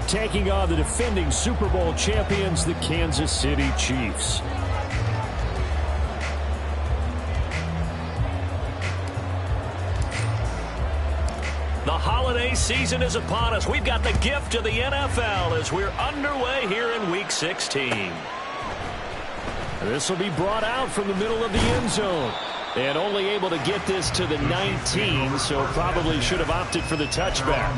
taking on the defending Super Bowl champions, the Kansas City Chiefs. The holiday season is upon us. We've got the gift of the NFL as we're underway here in Week 16. This will be brought out from the middle of the end zone. And only able to get this to the 19, so probably should have opted for the touchback.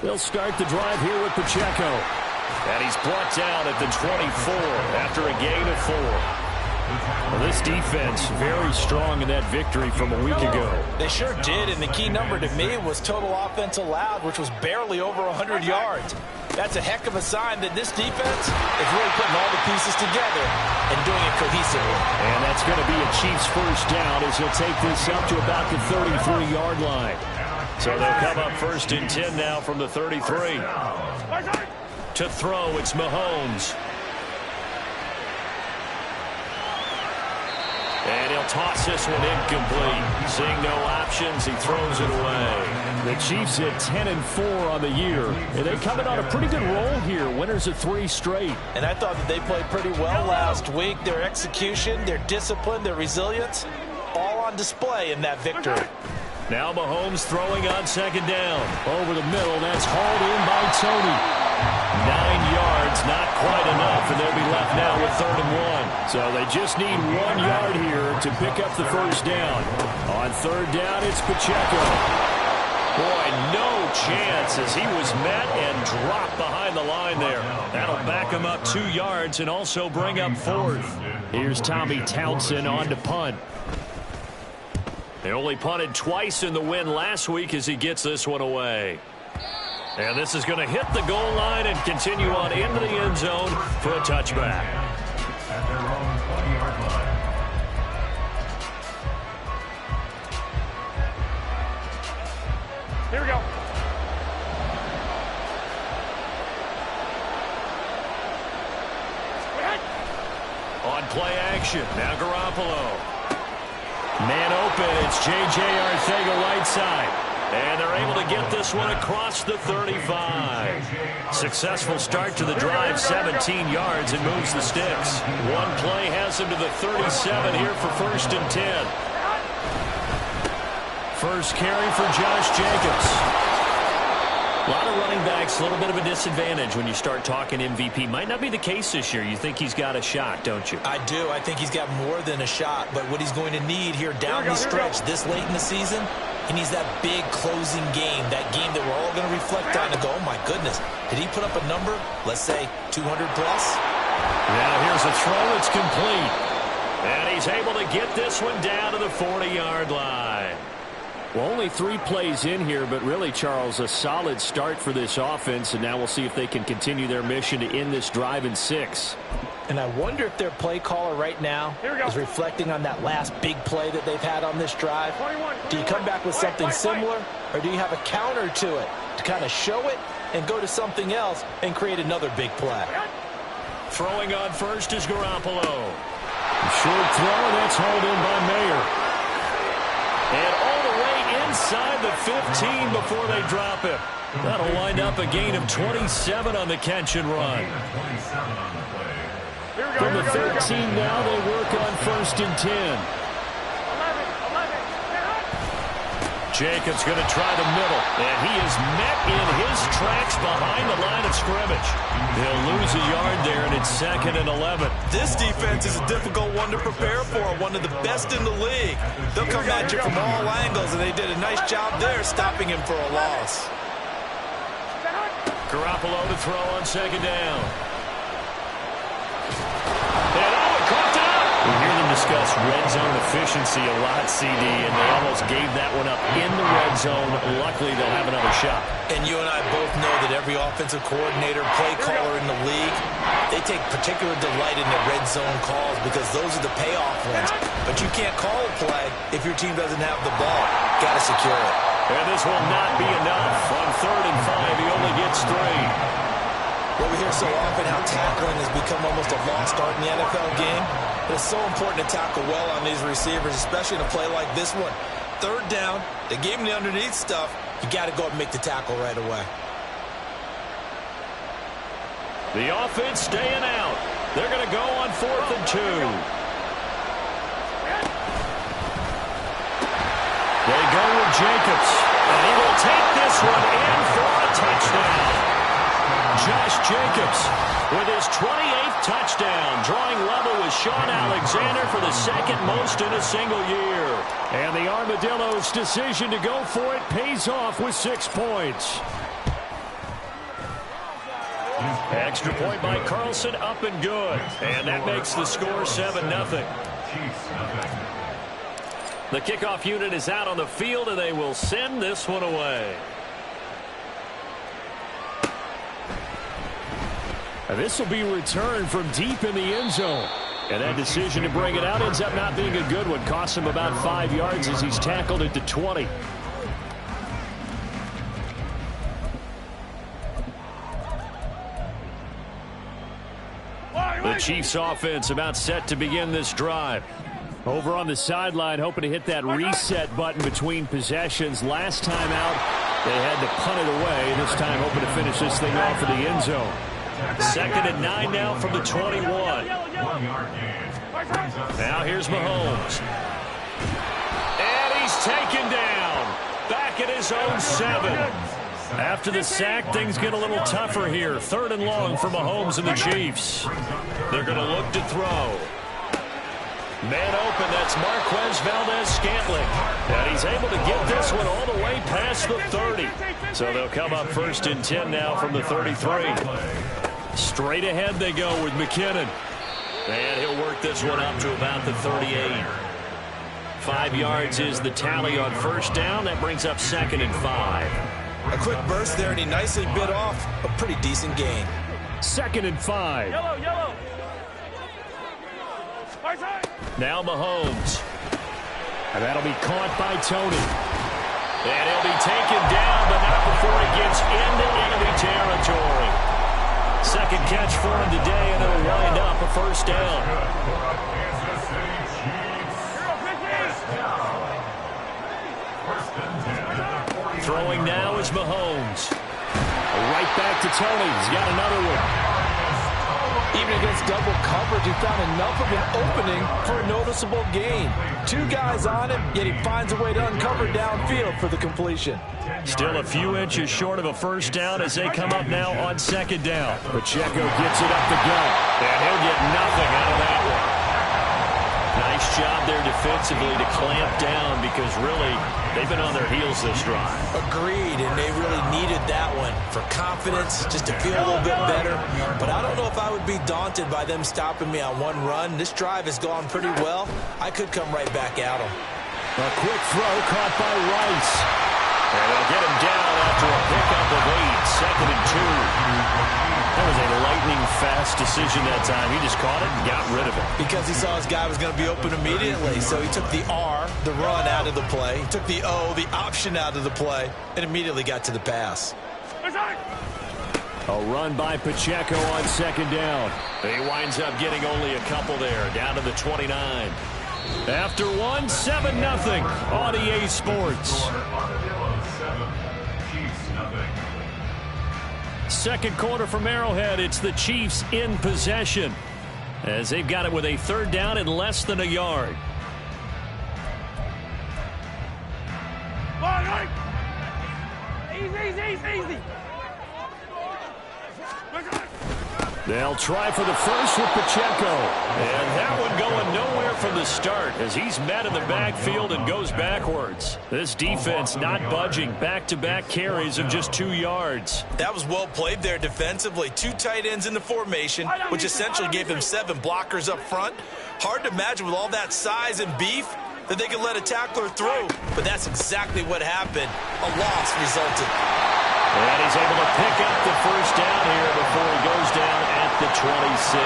They'll start the drive here with Pacheco. And he's brought down at the 24 after a gain of 4. Well, this defense very strong in that victory from a week ago. They sure did, and the key number to me was total offense allowed, which was barely over 100 yards. That's a heck of a sign that this defense is really putting all the pieces together and doing it cohesively. And that's going to be a Chiefs first down as he'll take this up to about the 33-yard line. So they'll come up 1st and 10 now from the 33. To throw, it's Mahomes. And he'll toss this one incomplete. Seeing no options, he throws it away. The Chiefs at 10-4 on the year. And they come in on a pretty good roll here. Winners of 3 straight. And I thought that they played pretty well last week. Their execution, their discipline, their resilience, all on display in that victory. Now Mahomes throwing on 2nd down. Over the middle, that's hauled in by Tony. 9 yards, not quite enough, and they'll be left now with 3rd and 1. So they just need 1 yard here to pick up the first down. On 3rd down, it's Pacheco. Boy, no chance as he was met and dropped behind the line there. That'll back him up 2 yards and also bring up 4th. Here's Tommy Townsend on to punt. They only punted twice in the win last week as he gets this one away. And this is going to hit the goal line and continue on into the end zone for a touchback. At their own 20-yard line. Here we go. On play action, now Garoppolo. Man open, it's J.J. Arcega right side. And they're able to get this one across the 35. Successful start to the drive, 17 yards, and moves the sticks. One play has him to the 37 here for 1st and 10. First carry for Josh Jacobs. A lot of running backs, a little bit of a disadvantage when you start talking MVP. Might not be the case this year. You think he's got a shot, don't you? I do. I think he's got more than a shot. But what he's going to need here down the stretch this late in the season, he needs that big closing game, that game that we're all going to reflect on and go, oh, my goodness, did he put up a number, let's say 200 plus? Now here's a throw. It's complete. And he's able to get this one down to the 40-yard line. Well, only 3 plays in here, but really, Charles, a solid start for this offense, and now we'll see if they can continue their mission to end this drive in 6. And I wonder if their play caller right now is reflecting on that last big play that they've had on this drive. Do you come back with something similar, or do you have a counter to it to kind of show it and go to something else and create another big play? Throwing on first is Garoppolo. Short throw, that's hauled in by Mayer. And all the way inside the 15 before they drop him. That'll wind up a gain of 27 on the catch and run. From the 13 now, they work on 1st and 10. Jacobs going to try the middle, and he is met in his tracks behind the line of scrimmage. He'll lose a yard there, and it's 2nd and 11. This defense is a difficult one to prepare for, one of the best in the league. They'll come at you from all angles, and they did a nice job there stopping him for a loss. Garoppolo to throw on 2nd down. And oh, it caught down. We hear them discuss red zone efficiency a lot, CD, and they almost gave that one up in the red zone. Luckily, they'll have another shot. And you and I both know that every offensive coordinator, play caller in the league, they take particular delight in the red zone calls because those are the payoff ones. But you can't call a play if your team doesn't have the ball. Got to secure it. And this will not be enough. On 3rd and 5, he only gets 3. hear so often how tackling has become almost a lost art in the NFL game. But it's so important to tackle well on these receivers, especially in a play like this one. Third down, they gave him the underneath stuff. You got to go up and make the tackle right away. The offense staying out. They're going to go on 4th and 2. They go with Jacobs. And he will take this one in for a touchdown. Josh Jacobs with his 28th touchdown, drawing level with Sean Alexander for the second most in a single year. And the Armadillos' decision to go for it pays off with 6 points. Extra point by Carlson, up and good. And that makes the score 7-0. The kickoff unit is out on the field, and they will send this one away. And this will be returned from deep in the end zone. And that decision to bring it out ends up not being a good one. Costs him about 5 yards as he's tackled at the 20. The Chiefs offense about set to begin this drive. Over on the sideline, hoping to hit that reset button between possessions. Last time out, they had to punt it away. This time hoping to finish this thing off in the end zone. 2nd and 9 now from the 21. Now here's Mahomes. And he's taken down. Back at his own 7. After the sack, things get a little tougher here. 3rd and long for Mahomes and the Chiefs. They're going to look to throw. Man open, that's Marquez Valdes-Scantling. And he's able to get this one all the way past the 30. So they'll come up 1st and 10 now from the 33. Straight ahead they go with McKinnon. And he'll work this one up to about the 38. 5 yards is the tally on 1st down. That brings up 2nd and 5. A quick burst there, and he nicely bit off a pretty decent gain. 2nd and 5. Yellow. Now Mahomes. And that'll be caught by Tony. And he'll be taken down, but not before he gets into enemy territory. 2nd catch for him today, and it'll wind up a 1st down. Throwing now is Mahomes. Right back to Tony. He's got another one. Even against double coverage, he found enough of an opening for a noticeable gain. 2 guys on him, yet he finds a way to uncover downfield for the completion. Still a few inches short of a 1st down as they come up now on 2nd down. Pacheco gets it up the gut, and he'll get nothing out of that one. Nice job there defensively to clamp down because really they've been on their heels this drive. Agreed, and they really needed that one for confidence, just to feel a little bit better. But I don't know if I would be daunted by them stopping me on one run. This drive has gone pretty well. I could come right back at them. A quick throw caught by Rice. And they'll get him down after a pickup of 8, 2nd and 2. That was a lightning-fast decision that time. He just caught it and got rid of it. Because he saw his guy was going to be open immediately, so he took the R, the run, out of the play. He took the O, the option, out of the play, and immediately got to the pass. A run by Pacheco on 2nd down. He winds up getting only a couple there, down to the 29. After one, 7-0 on EA Sports. 2nd quarter from Arrowhead, it's the Chiefs in possession as they've got it with a 3rd down and less than a yard. Easy. They'll try for the first with Pacheco. And that one going nowhere from the start as he's met in the backfield and goes backwards. This defense not budging. Back-to-back carries of just 2 yards. That was well played there defensively. 2 tight ends in the formation, which essentially gave them 7 blockers up front. Hard to imagine with all that size and beef that they could let a tackler through. But that's exactly what happened. A loss resulted. And he's able to pick up the 1st down here before he goes down at the 26.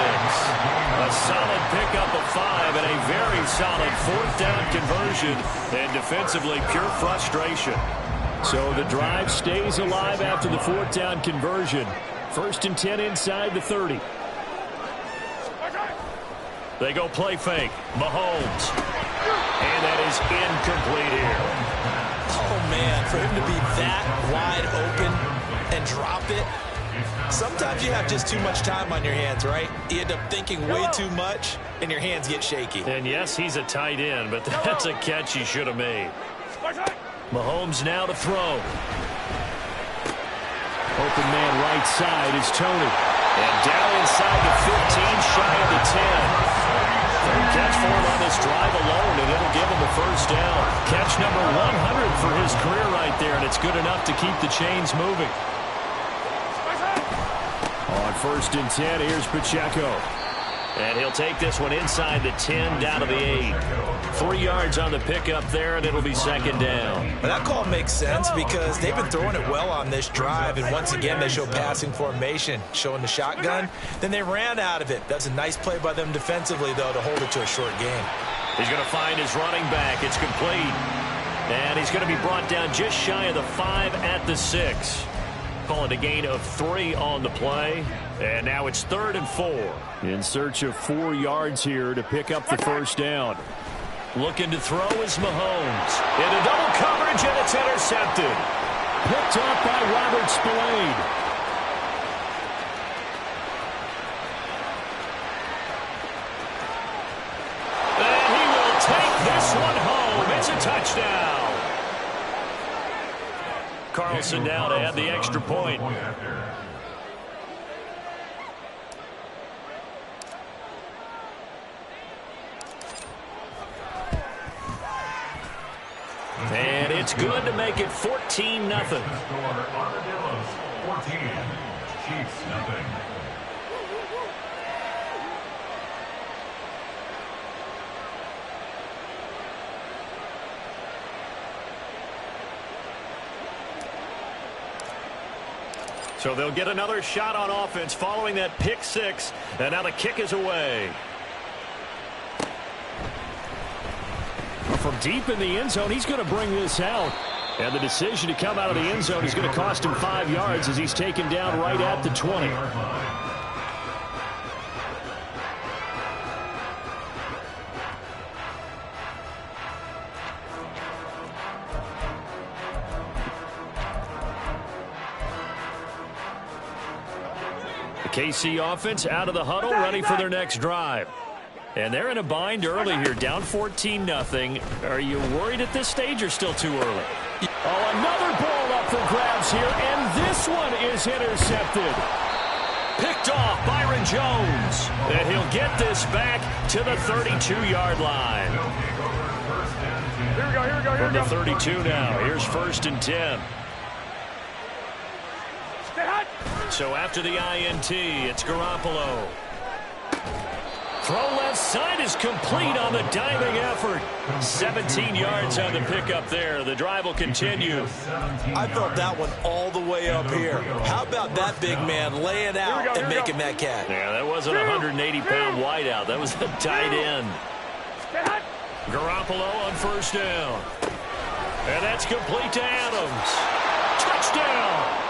A solid pickup of 5 and a very solid 4th down conversion. And defensively, pure frustration. So the drive stays alive after the 4th down conversion. First and 10 inside the 30. They go play fake. Mahomes. And that is incomplete here. Oh, man, for him to be that wide open and drop it. Sometimes you have just too much time on your hands, right? You end up thinking way too much, and your hands get shaky. And, yes, he's a tight end, but that's a catch he should have made. Mahomes now to throw. Open man right side is Tony. And down inside the 15, shy of the 10. Catch for him on this drive alone, and it'll give him a first down. Catch number 100 for his career right there, and it's good enough to keep the chains moving. On first and 10, here's Pacheco. And he'll take this one inside the 10, down to the 8. 3 yards on the pickup there, and it'll be second down. Well, that call makes sense because they've been throwing it well on this drive, and once again they show passing formation, showing the shotgun. Then they ran out of it. That's a nice play by them defensively, though, to hold it to a short game. He's going to find his running back. It's complete. And he's going to be brought down just shy of the 5 at the 6. Call it a gain of 3 on the play. And now it's 3rd and 4. In search of 4 yards here to pick up the first down. Looking to throw is Mahomes. Into double coverage, and it's intercepted. Picked off by Robert Spillane. And he will take this one home. It's a touchdown. Carlson now to add the extra point. And it's good to make it 14-0. 14, Chiefs nothing. So they'll get another shot on offense following that pick 6. And now the kick is away. From deep in the end zone, he's going to bring this out. And the decision to come out of the end zone is going to cost him 5 yards as he's taken down right at the 20. The KC offense out of the huddle, ready for their next drive. And they're in a bind early here, down 14-0. Are you worried at this stage or still too early? Oh, another ball up for grabs here, and this one is intercepted. Picked off Byron Jones. And he'll get this back to the 32-yard line. Here we go. From the 32 now, here's 1st and 10. So after the INT, it's Garoppolo. Throw left side is complete on the diving effort. 17 yards on the pickup there. The drive will continue. I felt that one all the way up here. How about that big man laying out and making that catch? Yeah, that wasn't a 180-pound wideout. That was a tight end. Garoppolo on first down. And that's complete to Adams. Touchdown!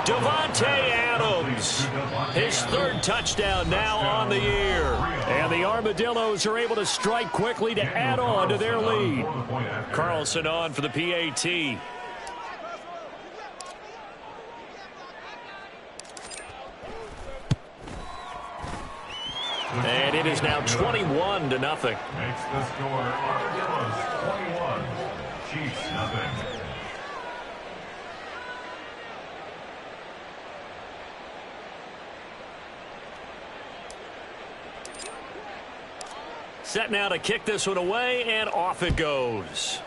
Davante Adams, his 3rd touchdown now on the year. And the Armadillos are able to strike quickly to add on to their lead. Carlson on for the PAT. And it is now 21-0. Makes the score Armadillos 21, Chiefs nothing. Set now to kick this one away, and off it goes.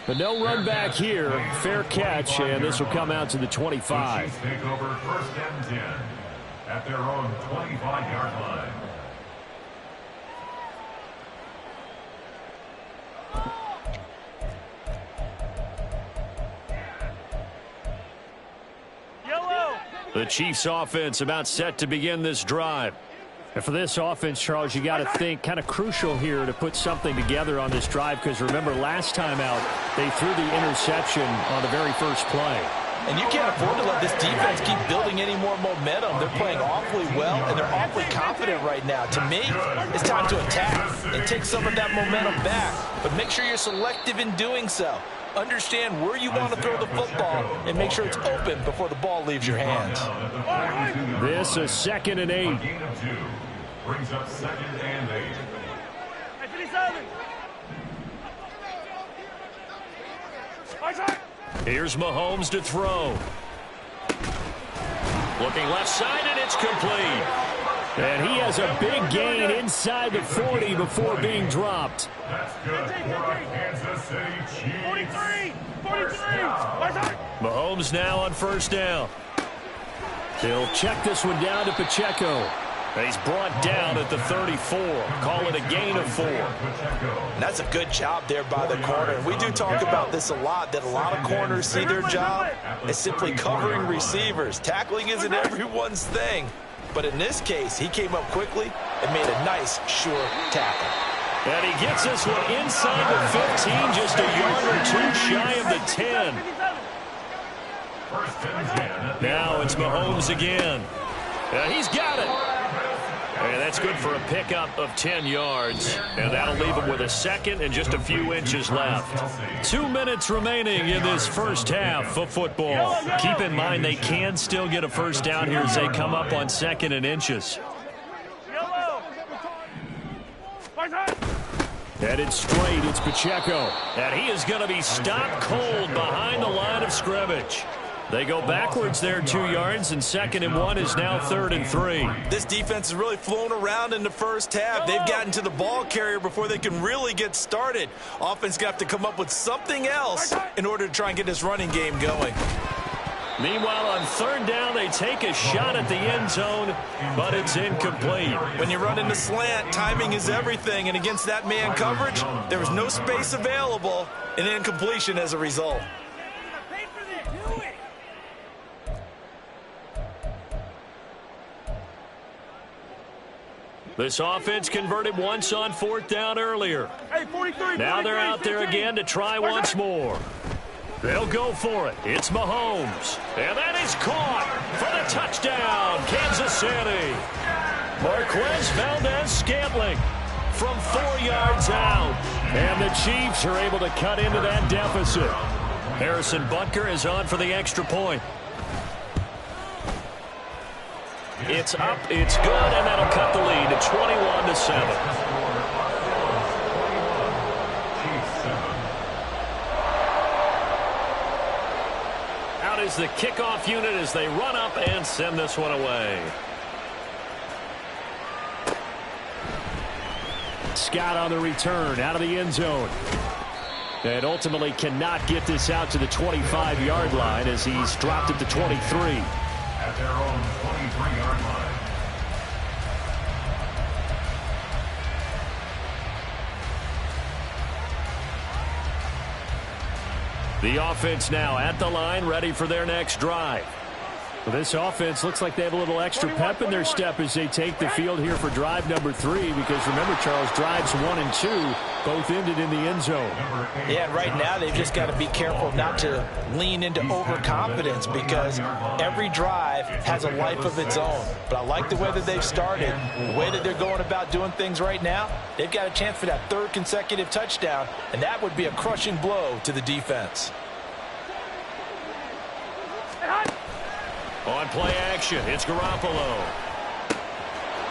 But no run back here. Fair catch, and this will come out to the 25. Chiefs take over 1st and 10 at their own 25-yard line. The Chiefs offense about set to begin this drive. And for this offense, Charles, you got to think kind of crucial here to put something together on this drive, because remember last time out they threw the interception on the very first play. And you can't afford to let this defense keep building any more momentum. They're playing awfully well, and they're awfully confident right now. To me, it's time to attack and take some of that momentum back. But make sure you're selective in doing so. Understand where you want to throw the football and make sure it's open before the ball leaves your hands. This is 2nd and 8. Gain of 2 brings up 2nd and 8. Here's Mahomes to throw. Looking left side, and it's complete. And he has a big gain inside the 40 before being dropped. That's good for Kansas City Chiefs. 43! Mahomes now on 1st down. He'll check this one down to Pacheco. He's brought down at the 34. Call it a gain of 4. And that's a good job there by the corner. And we do talk about this a lot, that a lot of corners see their job as simply covering receivers. Tackling isn't everyone's thing. But in this case, he came up quickly and made a nice, sure tackle. And he gets this one inside the 15, just a yard or 2 shy of the 10. Now it's Mahomes again. And he's got it. And that's good for a pickup of 10 yards. And that'll leave him with a 2nd and just a few inches left. 2 minutes remaining in this first half of football. Keep in mind they can still get a first down here as they come up on 2nd and inches. Headed straight, it's Pacheco. And he is going to be stopped cold behind the line of scrimmage. They go backwards there 2 yards, and 2nd and 1 is now 3rd and 3. This defense has really flown around in the first half. They've gotten to the ball carrier before they can really get started. Offense going to have to come up with something else in order to try and get this running game going. Meanwhile, on 3rd down, they take a shot at the end zone, but it's incomplete. When you run in the slant, timing is everything, and against that man coverage, there was no space available, and incompletion as a result. This offense converted once on 4th down earlier. Hey, 43, now they're out there 15. again to try once more. They'll go for it. It's Mahomes. And that is caught for the touchdown, Kansas City. Marquez Valdez-Scantling from 4 yards out. And the Chiefs are able to cut into that deficit. Harrison Butker is on for the extra point. It's up, it's good, and that'll cut the lead to 21-7. Out is the kickoff unit as they run up and send this one away. Scott on the return, out of the end zone. And ultimately cannot get this out to the 25-yard line as he's dropped it to 23. At their own 23-yard line. The offense now at the line, ready for their next drive. Well, this offense looks like they have a little extra pep in their step as they take the field here for drive number 3, because remember, Charles, drives 1 and 2 both ended in the end zone. Yeah, right now they've just got to be careful not to lean into overconfidence, because every drive has a life of its own. But I like the way that they've started, the way that they're going about doing things right now. They've got a chance for that 3rd consecutive touchdown, and that would be a crushing blow to the defense. On play action, it's Garoppolo.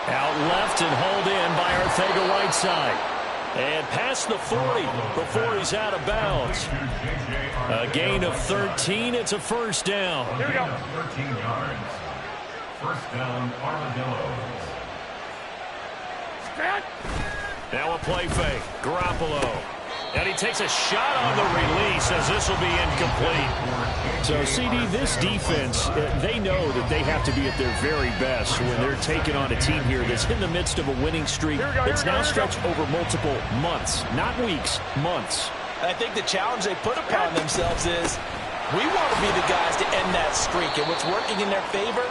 Out left and hauled in by Arcega-Whiteside. And past the 40 before he's out of bounds. A gain of 13. It's a first down. Here we go. 13 yards. First down, Armadillos. Now a play fake. Garoppolo. And he takes a shot on the release as this will be incomplete. So, CD, this defense, they know that they have to be at their very best when they're taking on a team here that's in the midst of a winning streak. It's now stretched over multiple months, not weeks, months. I think the challenge they put upon themselves is, we want to be the guys to end that streak. And what's working in their favor?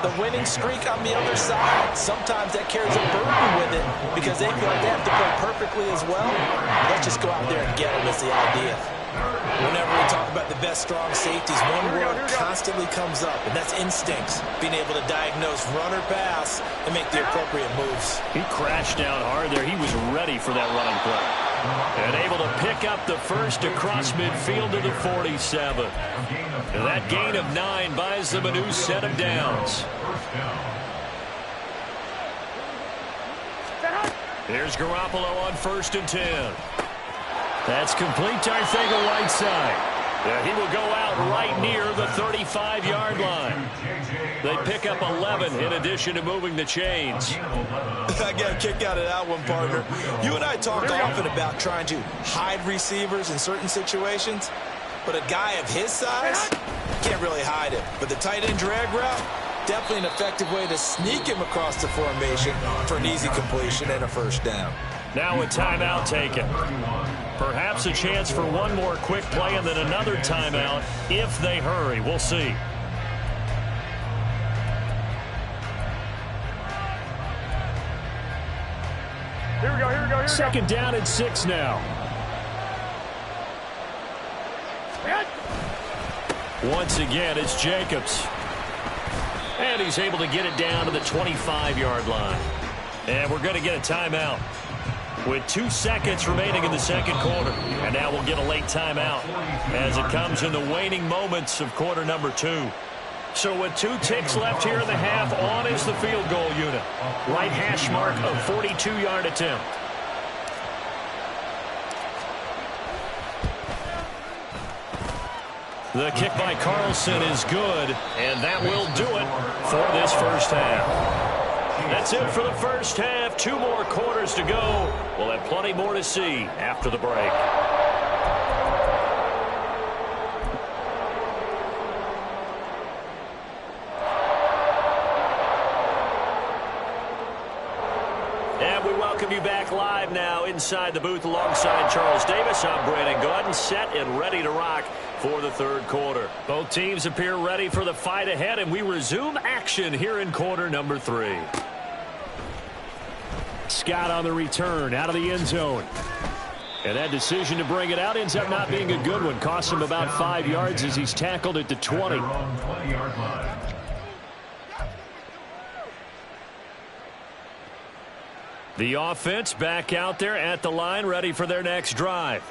The winning streak on the other side. Sometimes that carries a burden with it because they feel like they have to play perfectly as well. Let's just go out there and get them is the idea. Whenever we talk about the best strong safeties, one word constantly comes up, and that's instincts. Being able to diagnose run or pass and make the appropriate moves. He crashed down hard there. He was ready for that running play. And able to pick up the first across midfield to the 47. And that gain of 9 buys them a new set of downs. Here's Garoppolo on 1st and 10. That's complete to Arcega-Whiteside. Yeah, he will go out right near the 35-yard line. They pick up 11 in addition to moving the chains. I got a kick out of that one, partner. You and I talk often about trying to hide receivers in certain situations, but a guy of his size can't really hide it. But the tight end drag route, definitely an effective way to sneak him across the formation for an easy completion and a first down. Now a timeout taken. Perhaps a chance for one more quick play and then another timeout if they hurry. We'll see. Here we go. Second down and 6 now. Once again, it's Jacobs. And he's able to get it down to the 25-yard line. And we're going to get a timeout with 2 seconds remaining in the second quarter. And now we'll get a late timeout as it comes in the waning moments of quarter number 2. So with 2 ticks left here in the half, on is the field goal unit. Right hash mark of 42-yard attempt. The kick by Carlson is good, and that will do it for this first half. That's it for the first half. 2 more quarters to go. We'll have plenty more to see after the break. And we welcome you back live now inside the booth alongside Charles Davis. I'm Brandon Gaudin, set and ready to rock for the third quarter. Both teams appear ready for the fight ahead, and we resume action here in quarter number 3. Scott on the return out of the end zone. And that decision to bring it out ends up not being a good one. Costs him about 5 yards as he's tackled at the 20. The offense back out there at the line, ready for their next drive.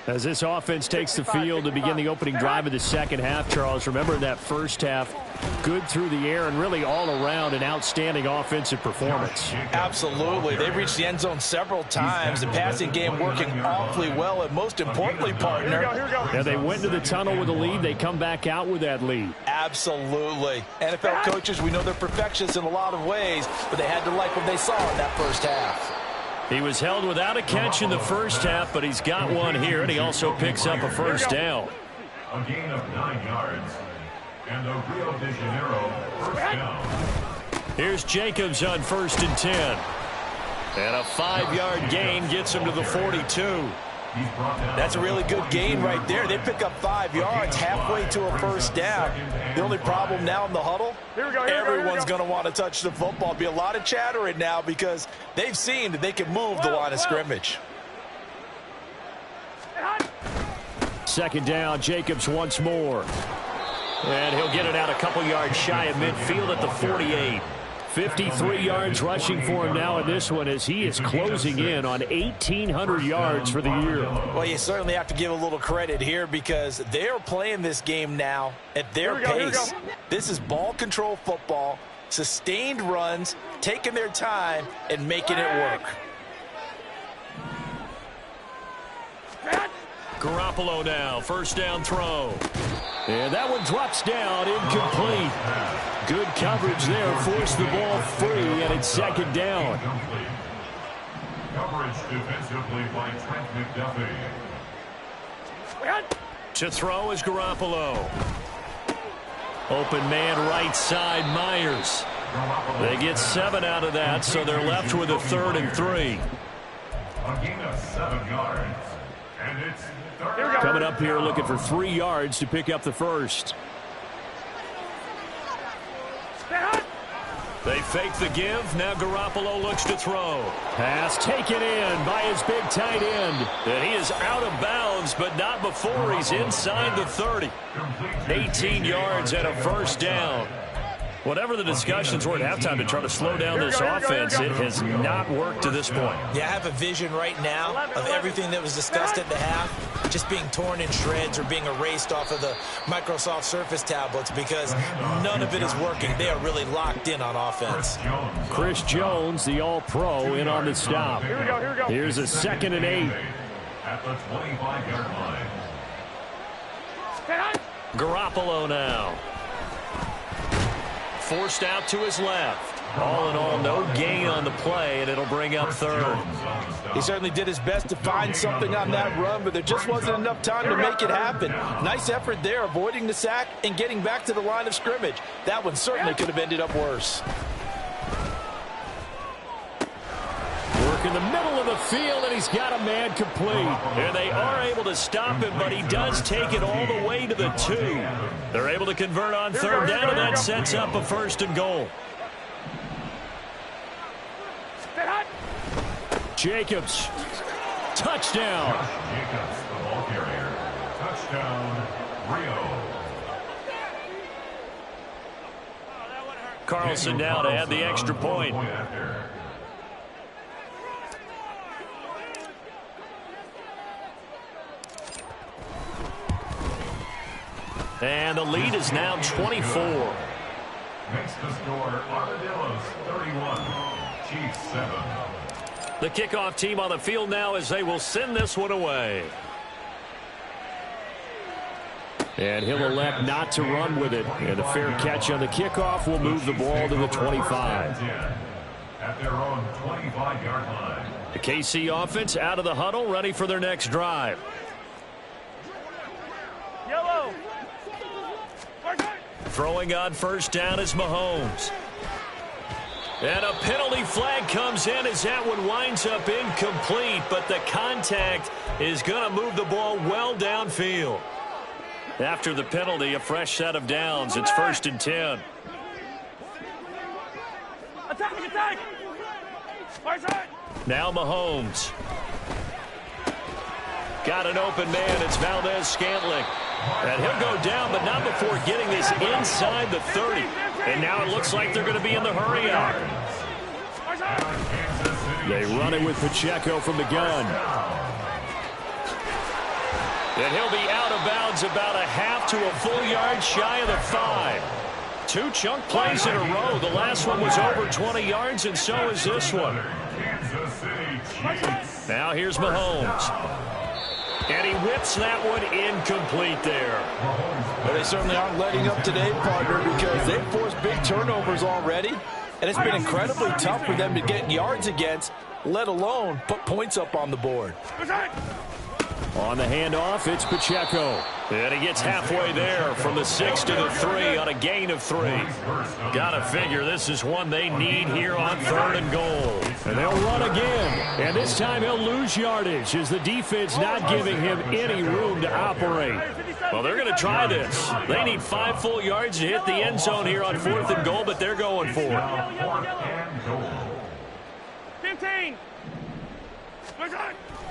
As this offense takes the field to begin the opening drive of the second half, Charles, remember that first half, good through the air and really all around an outstanding offensive performance. Absolutely. They've reached the end zone several times. The passing game working awfully well, and most importantly, partner. Yeah, they went to the tunnel with a lead. They come back out with that lead. Absolutely. NFL coaches, we know they're perfectionists in a lot of ways, but they had to like what they saw in that first half. He was held without a catch in the first half, but he's got one here, and he also picks up a first down. A gain of 9 yards. And the Rio de Janeiro first down. Here's Jacobs on 1st and 10. And a 5-yard gain gets him to the 42. That's a really good gain right there. They pick up 5 yards halfway to a first down. The only problem now in the huddle, everyone's going to want to touch the football. Be a lot of chattering now because they've seen that they can move the line of scrimmage. Second down, Jacobs once more. And he'll get it out a couple yards shy of midfield at the 48. 53 yards rushing for him now in this one as he is closing in on 1,800 yards for the year. Well, you certainly have to give a little credit here because they're playing this game now at their pace. This is ball control football, sustained runs, taking their time and making it work. Garoppolo now, first down throw. And that one drops down, incomplete. Good coverage there, forced the ball free, and it's second down. Coverage defensively by Trent McDuffie. To throw is Garoppolo. Open man right side, Myers. They get 7 out of that, so they're left with a 3rd and 3. A gain of 7 yards. And it's Coming up here looking for 3 yards to pick up the first. They fake the give. Now Garoppolo looks to throw. Pass taken in by his big tight end. And he is out of bounds, but not before he's inside the 30. 18 yards and a first down. Whatever the discussions were at halftime to try to slow down this offense, it has not worked to this point. Yeah, I have a vision right now of everything that was discussed at the half just being torn in shreds or being erased off of the Microsoft Surface tablets because none of it is working. They are really locked in on offense. Chris Jones, the All-Pro, in on the stop. Here we go, here we go. Here's a 2nd and 8. At the 25-yard line. Garoppolo now. Forced out to his left. All in all, no gain on the play, and it'll bring up 3rd. He certainly did his best to find something on that run, but there just wasn't enough time to make it happen. Nice effort there, avoiding the sack and getting back to the line of scrimmage. That one certainly could have ended up worse. Work in the middle of the field, and he's got a man complete. And they are able to stop him, but he does take it all the way to the 2. They're able to convert on 3rd down, and that sets up a 1st and goal. Jacobs. Touchdown. Jacobs, the ball carrier. Touchdown, Rio. Carlson now to add the extra point. And the lead is now 24. Makes the score Armadillos 31, Chiefs 7. The kickoff team on the field now as they will send this one away. And he'll elect not to run with it. And a fair catch on the kickoff will move the ball to the 25. At their own 25-yard line. The KC offense out of the huddle, ready for their next drive. Yellow. Throwing on 1st down is Mahomes. And a penalty flag comes in as that one winds up incomplete, but the contact is going to move the ball well downfield. After the penalty, a fresh set of downs. It's 1st and 10. Attack! Now Mahomes. Got an open man. It's Valdez-Scantling. And he'll go down, but not before getting this inside the 30. And now it looks like they're going to be in the hurry-up. They run it with Pacheco from the gun. And he'll be out of bounds about a half to a full yard shy of the 5. 2 chunk plays in a row. The last one was over 20 yards, and so is this one. Now here's Mahomes. And he whips that one incomplete there. Well, they certainly aren't letting up today, partner, because they've forced big turnovers already. And it's been incredibly tough for them to get yards against, let alone put points up on the board. On the handoff, it's Pacheco. And he gets halfway there from the 6 to the 3 on a gain of 3. Gotta figure this is one they need here on 3rd and goal. And they'll run again. And this time he'll lose yardage as the defense not giving him any room to operate. Well, they're going to try this. They need 5 full yards to hit the end zone here on 4th and goal, but they're going for it. 15.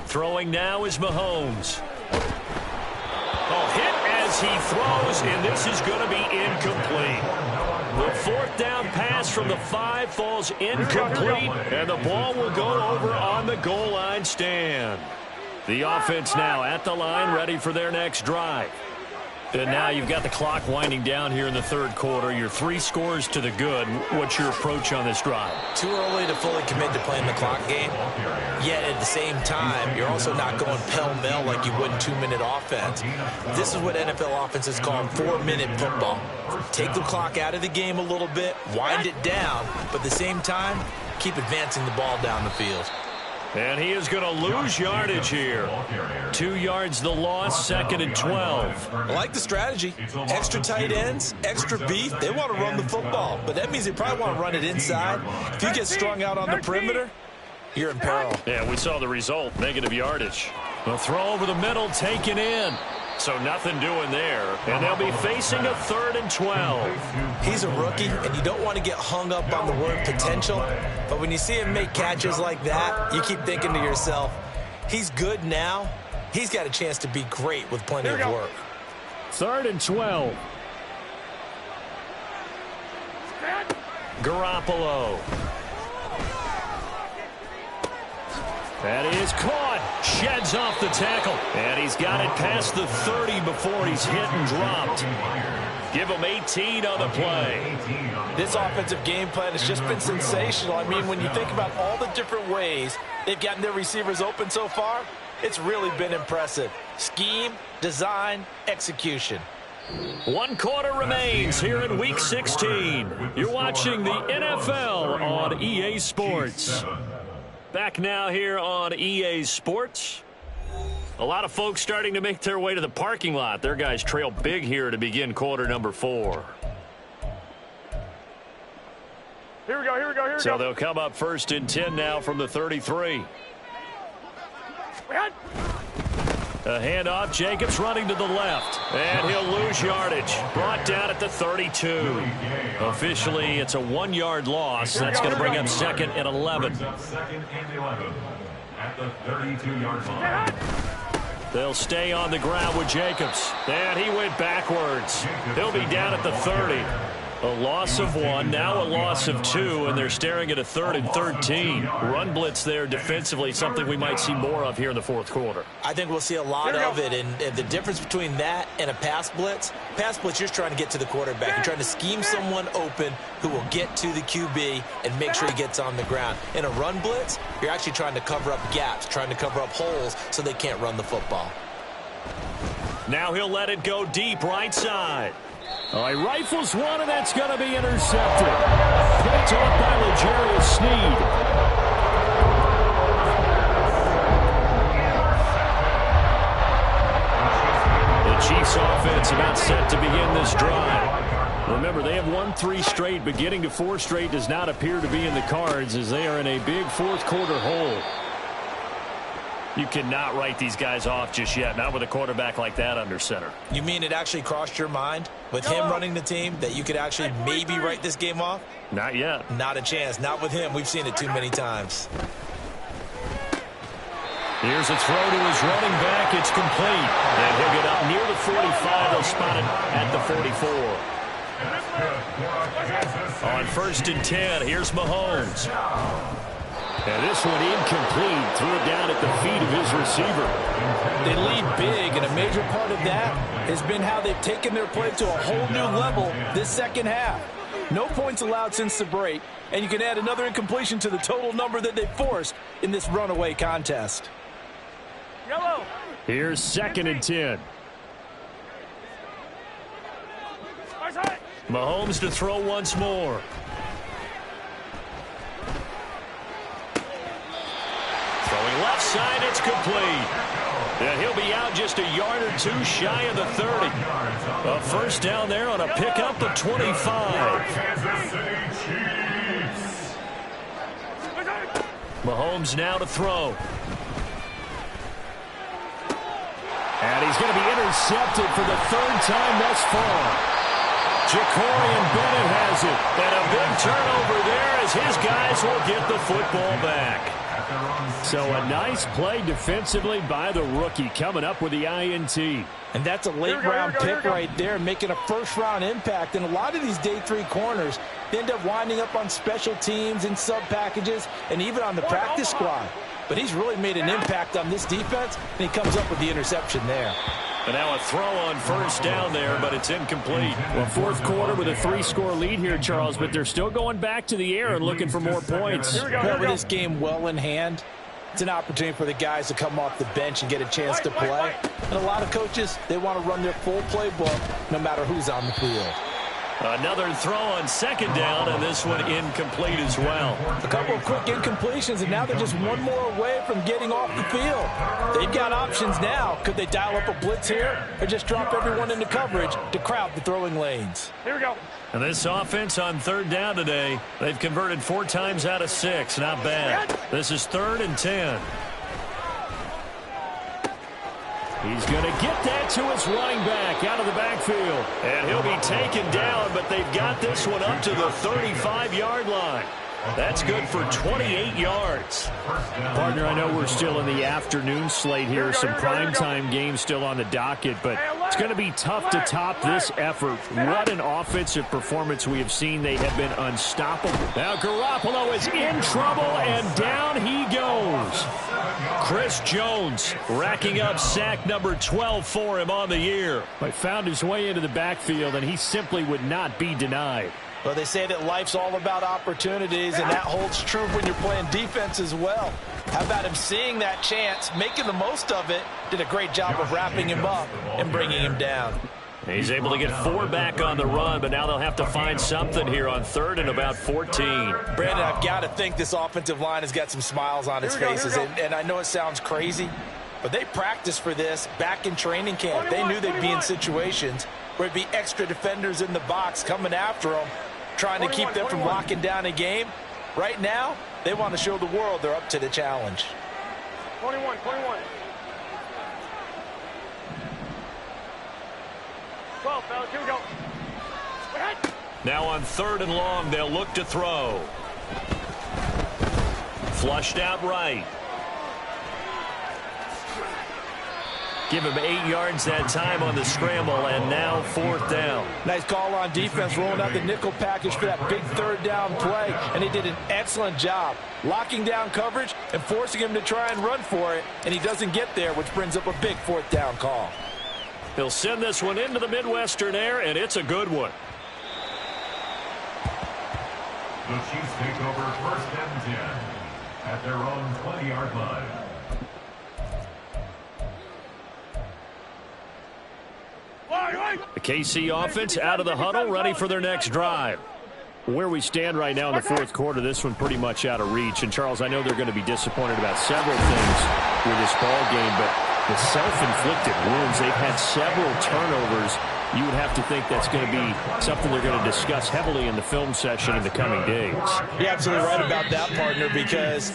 Throwing now is Mahomes. Oh, hit as he throws, and this is going to be incomplete. The 4th down pass from the 5 falls incomplete, and the ball will go over on the goal line stand. The offense now at the line, ready for their next drive. And now you've got the clock winding down here in the 3rd quarter. You're 3 scores to the good. What's your approach on this drive? Too early to fully commit to playing the clock game. Yet at the same time, you're also not going pell-mell like you would in 2-minute offense. This is what NFL offenses call 4-minute football. Take the clock out of the game a little bit, wind it down, but at the same time, keep advancing the ball down the field. And he is going to lose yardage here. 2 yards the loss, 2nd and 12. I like the strategy. Extra tight ends, extra beef. They want to run the football, but that means they probably want to run it inside. If you get strung out on the perimeter, you're in peril. Yeah, we saw the result, negative yardage. The throw over the middle taken in. So nothing doing there. And they'll be facing a 3rd and 12. He's a rookie, and you don't want to get hung up on the word potential. But when you see him make catches like that, you keep thinking to yourself, he's good now. He's got a chance to be great with plenty of work. 3rd and 12. Garoppolo. That is caught. Sheds off the tackle. And he's got it past the 30 before he's hit and dropped. Give him 18 on the play. This offensive game plan has just been sensational. I mean, when you think about all the different ways they've gotten their receivers open so far, it's really been impressive. Scheme, design, execution. 1 quarter remains here in Week 16. You're watching the NFL on EA Sports. Back now here on EA Sports. A lot of folks starting to make their way to the parking lot. Their guys trail big here to begin quarter number 4. Here we go. So they'll come up 1st and 10 now from the 33. A handoff. Jacobs running to the left. And he'll lose yardage. Brought down at the 32. Officially, it's a 1-yard loss. That's going to bring up 2nd and 11. 2nd and 11 at the 32-yard line. They'll stay on the ground with Jacobs. And he went backwards. He'll be down at the 30. A loss of 1, now a loss of 2, and they're staring at a 3rd and 13. Run blitz there defensively, something we might see more of here in the 4th quarter. I think we'll see a lot of it, and the difference between that and a pass blitz, you're just trying to get to the quarterback. You're trying to scheme someone open who will get to the QB and make sure he gets on the ground. In a run blitz, you're actually trying to cover up gaps, trying to cover up holes so they can't run the football. Now he'll let it go deep right side. He rifles one, and that's going to be intercepted. Picked up by L'Jarius Sneed. The Chiefs offense about set to begin this drive. Remember, they have won 3 straight, but getting to 4 straight does not appear to be in the cards as they are in a big 4th quarter hole. You cannot write these guys off just yet, not with a quarterback like that under center. You mean it actually crossed your mind with him running the team that you could actually maybe write this game off? Not yet. Not a chance. Not with him. We've seen it too many times. Here's a throw to his running back. It's complete. And he'll get up near the 45. They'll spot it at the 44. On 1st and 10, here's Mahomes. And this one incomplete. Threw it down at the feet of his receiver. They lead big, and a major part of that has been how they've taken their play to a whole new level this second half. No points allowed since the break, and you can add another incompletion to the total number that they forced in this runaway contest. Yellow. Here's 2nd and 10. Mahomes to throw once more. Throwing left side, it's complete. And he'll be out just a yard or 2 shy of the 30. A 1st down there on a pickup at 25. Mahomes now to throw. And he's going to be intercepted for the 3rd time thus far. Jacorian Bennett has it. And a big turnover there as his guys will get the football back. So a nice play defensively by the rookie coming up with the INT. And that's a late-round pick right there, making a first-round impact. And a lot of these day 3 corners, they end up winding up on special teams and sub-packages and even on the practice squad. But he's really made an impact on this defense, and he comes up with the interception there. And now a throw on 1st down there, but it's incomplete. Well, 4th quarter with a 3-score lead here, Charles, but they're still going back to the air and looking for more points. With this game well in hand, it's an opportunity for the guys to come off the bench and get a chance to play. And a lot of coaches, they want to run their full playbook no matter who's on the field. Another throw on 2nd down, and this one incomplete as well. A couple of quick incompletions, and now they're just one more away from getting off the field. They've got options now. Could they dial up a blitz here or just drop everyone into coverage to crowd the throwing lanes? Here we go. And this offense on 3rd down today, they've converted 4 times out of 6. Not bad. This is 3rd and 10. He's going to get that to his running back out of the backfield. And he'll be taken down, but they've got this one up to the 35-yard line. That's good for 28 yards. Partner, I know we're still in the afternoon slate here. Some primetime games still on the docket, but it's going to be tough to top this effort. What an offensive performance we have seen. They have been unstoppable. Now Garoppolo is in trouble, and down he goes. Chris Jones racking up sack number 12 for him on the year. But found his way into the backfield, and he simply would not be denied. Well, they say that life's all about opportunities, and that holds true when you're playing defense as well. How about him seeing that chance, making the most of it, did a great job of wrapping him up and bringing him down. He's able to get 4 back on the run, but now they'll have to find something here on 3rd and about 14. Brandon, I've got to think this offensive line has got some smiles on its faces, and I know it sounds crazy, but they practiced for this back in training camp. They knew they'd be in situations where it'd be extra defenders in the box coming after them, trying to keep them from locking down a game. Right now, they want to show the world they're up to the challenge. 21. 12, fellas, here we go. Now on 3rd and long, they'll look to throw. Flushed out right. Give him 8 yards that time on the scramble, and now 4th down. Nice call on defense, rolling out the nickel package for that big 3rd down play, and he did an excellent job locking down coverage and forcing him to try and run for it, and he doesn't get there, which brings up a big 4th down call. He'll send this one into the Midwestern air, and it's a good one. The Chiefs take over 1st and 10 at their own 20-yard line. The KC offense out of the huddle, ready for their next drive. Where we stand right now in the 4th quarter, this one pretty much out of reach. And, Charles, I know they're going to be disappointed about several things with this ball game, but the self-inflicted wounds, they've had several turnovers. You would have to think that's going to be something they're going to discuss heavily in the film session in the coming days. You're absolutely right about that, partner, because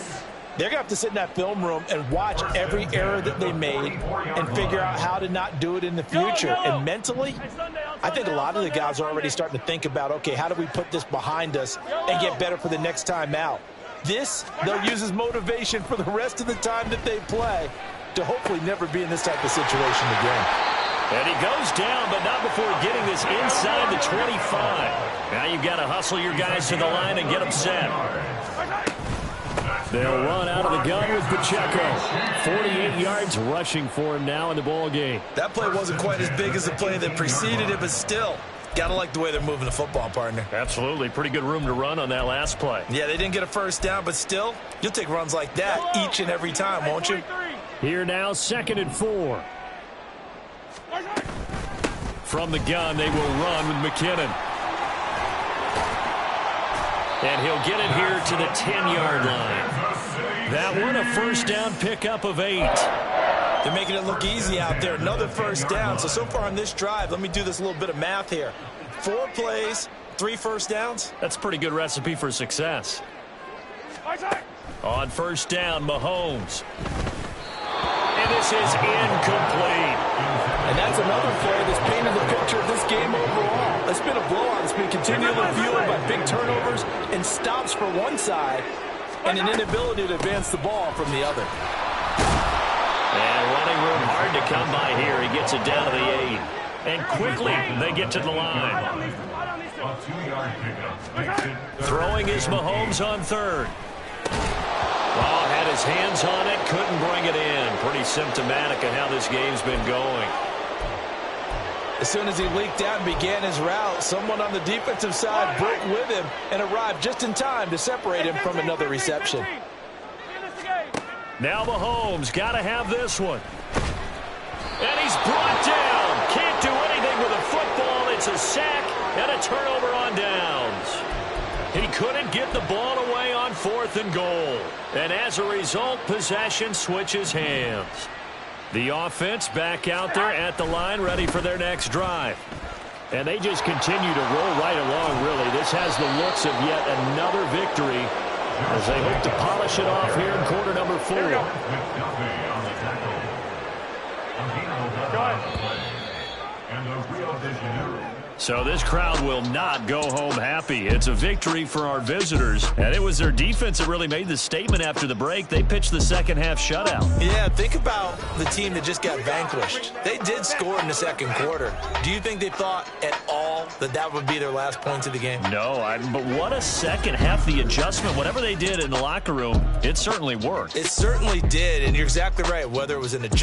they're going to have to sit in that film room and watch every error that they made and figure out how to not do it in the future. And mentally, I think a lot of the guys are already starting to think about, okay, how do we put this behind us and get better for the next time out? This, they'll use as motivation for the rest of the time that they play to hopefully never be in this type of situation again. And he goes down, but not before getting this inside the 25. Now you've got to hustle your guys to the line and get them set. They'll run out of the gun with Pacheco. 48 yards rushing for him now in the ball game. That play wasn't quite as big as the play that preceded it, but still, got to like the way they're moving the football, partner. Absolutely. Pretty good room to run on that last play. Yeah, they didn't get a 1st down, but still, you'll take runs like that each and every time, won't you? Here now, 2nd and 4. From the gun, they will run with McKinnon. And he'll get it here to the 10-yard line. That one, a 1st down pickup of 8. They're making it look easy out there. Another 1st down. So far on this drive, let me do this little bit of math here. 4 plays, 3 1st downs. That's a pretty good recipe for success. On 1st down, Mahomes. And this is incomplete. And that's another play that's painted the picture of this game overall. It's been a blowout. It's been continually fueled by big turnovers and stops for one side and an inability to advance the ball from the other. And running room hard to come by here. He gets it down to the 8. And quickly they get to the line. A 2-yard pickup. Throwing is Mahomes on 3rd. Oh, had his hands on it, couldn't bring it in. Pretty symptomatic of how this game's been going. As soon as he leaked out and began his route, someone on the defensive side broke with him and arrived just in time to separate him from another reception. Now Mahomes got to have this one. And he's brought down. Can't do anything with a football. It's a sack and a turnover on downs. He couldn't get the ball away on 4th and goal. And as a result, possession switches hands. The offense back out there at the line, ready for their next drive. And they just continue to roll right along, really. This has the looks of yet another victory as they hope to polish it off here in quarter number 4. Go ahead. And the Rio de Janeiro. So this crowd will not go home happy. It's a victory for our visitors. And it was their defense that really made the statement after the break. They pitched the second half shutout. Yeah, think about the team that just got vanquished. They did score in the second quarter. Do you think they thought at all that that would be their last points of the game? No, but what a second half. The adjustment, whatever they did in the locker room, it certainly worked. It certainly did, and you're exactly right. Whether it was an adjustment